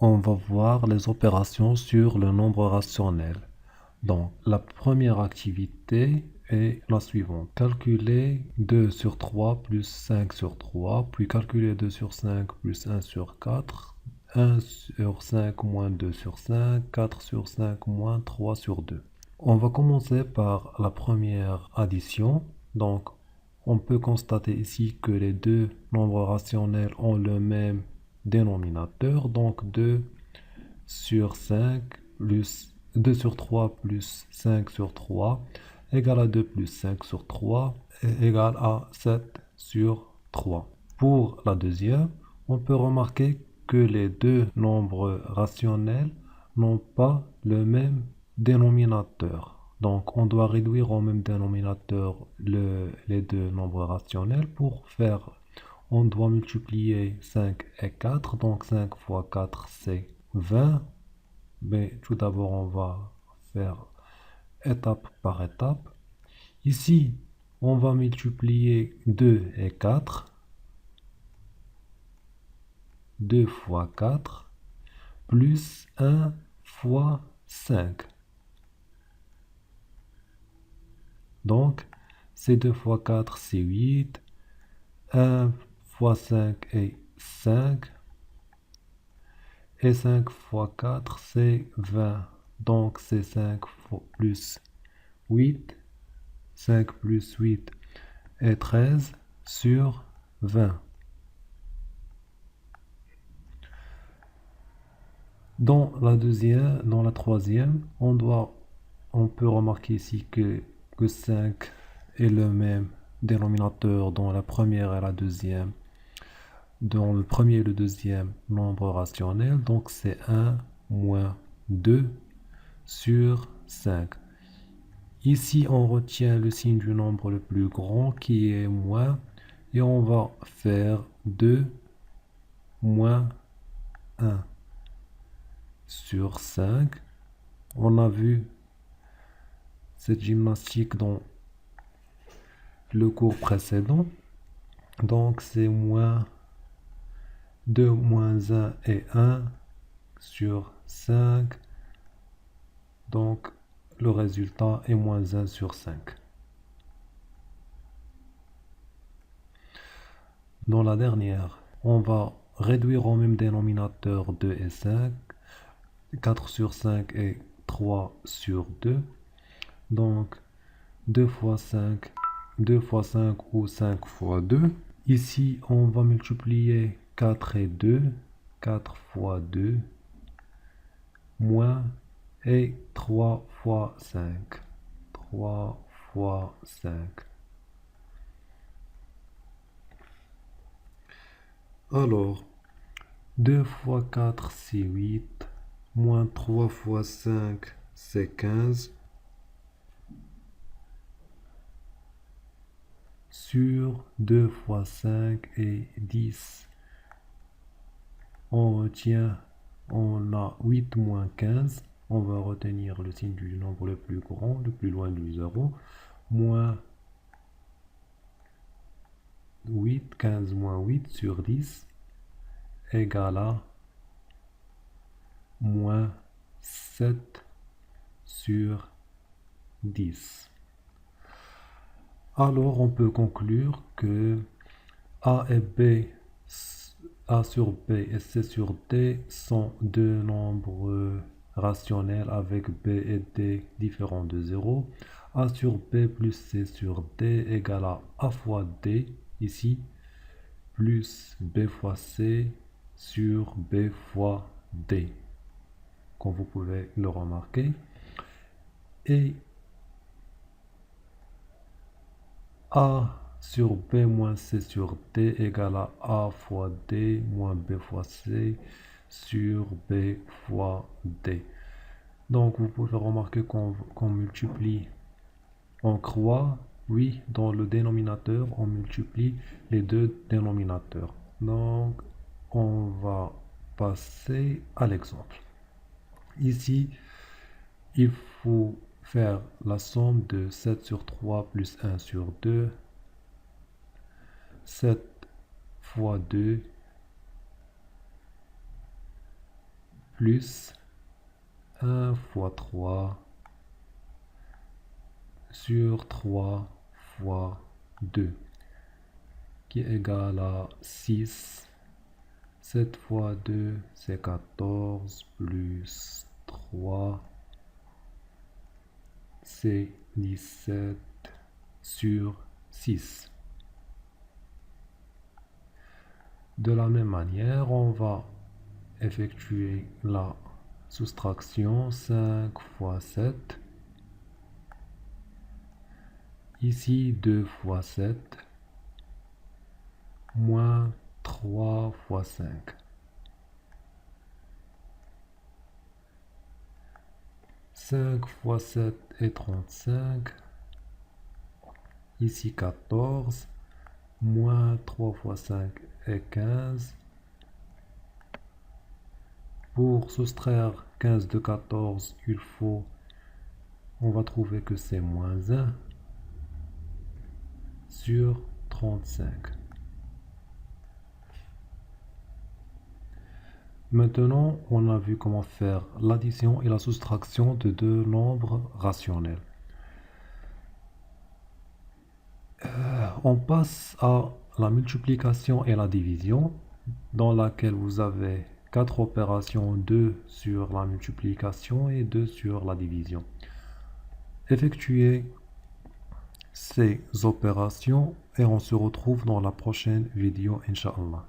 on va voir les opérations sur le nombre rationnel. Donc, la première activité est la suivante. Calculer 2 sur 3 plus 5 sur 3, puis calculer 2 sur 5 plus 1 sur 4, 1 sur 5 moins 2 sur 5, 4 sur 5 moins 3 sur 2. On va commencer par la première addition. Donc, on peut constater ici que les deux nombres rationnels ont le même dénominateur. Donc, 2 sur 5 plus 2 sur 3 plus 5 sur 3 égale à 2 plus 5 sur 3 égale à 7 sur 3. Pour la deuxième, on peut remarquer que les deux nombres rationnels n'ont pas le même dénominateur. Donc, on doit réduire au même dénominateur les deux nombres rationnels. Pour faire, on doit multiplier 5 et 4. Donc, 5 fois 4, c'est 20. Mais tout d'abord, on va faire étape par étape. Ici, on va multiplier 2 et 4. 2 fois 4 plus 1 fois 5. Donc, c'est 2 fois 4, c'est 8. 1 fois 5 est 5. Et 5 fois 4, c'est 20. Donc, c'est 5 plus 8. 5 plus 8 est 13 sur 20. Dans la troisième, on peut remarquer ici que 5 est le même dénominateur dans la première et la deuxième, dans le premier et le deuxième nombre rationnel. Donc c'est 1 moins 2 sur 5. Ici, on retient le signe du nombre le plus grand qui est moins, et on va faire 2 moins 1 sur 5. On a vu cette gymnastique dans le cours précédent. Donc c'est moins 2 moins 1 et 1 sur 5. Donc le résultat est moins 1 sur 5. Dans la dernière, on va réduire au même dénominateur 2 et 5. 4 sur 5 et 3 sur 2. Donc 2 fois 5, 2 fois 5 ou 5 fois 2. Ici, on va multiplier 4 et 2. 4 fois 2 moins et 3 fois 5. 3 fois 5. Alors, 2 fois 4, c'est 8. Moins 3 fois 5, c'est 15. Sur 2 fois 5 et 10. On retient, on a 8 moins 15. On va retenir le signe du nombre le plus grand, le plus loin du 0. Moins 8, 15 moins 8 sur 10 égale à moins 7 sur 10. Alors on peut conclure que A et B, A sur B et C sur D sont deux nombres rationnels avec B et D différents de 0. A sur B plus C sur D égale à A fois D, ici, plus B fois C sur B fois D, comme vous pouvez le remarquer. Et A sur B moins C sur D égale à A fois D moins B fois C sur B fois D. Donc vous pouvez remarquer qu'on multiplie, on croit, oui, dans le dénominateur, on multiplie les deux dénominateurs. Donc on va passer à l'exemple. Ici, il faut faire la somme de 7 sur 3 plus 1 sur 2. 7 fois 2 plus 1 fois 3 sur 3 fois 2 qui est égal à 6. 7 fois 2, c'est 14, plus 3, c'est 17 sur 6. De la même manière, on va effectuer la soustraction 5 fois 7. Ici, 2 fois 7, moins 3 fois 5. 5 fois 7 est 35. Ici 14, moins 3 fois 5 est 15. Pour soustraire 15 de 14, on va trouver que c'est moins 1 sur 35. Maintenant, on a vu comment faire l'addition et la soustraction de deux nombres rationnels. On passe à la multiplication et la division, dans laquelle vous avez 4 opérations, 2 sur la multiplication et 2 sur la division. Effectuez ces opérations et on se retrouve dans la prochaine vidéo, Inch'Allah.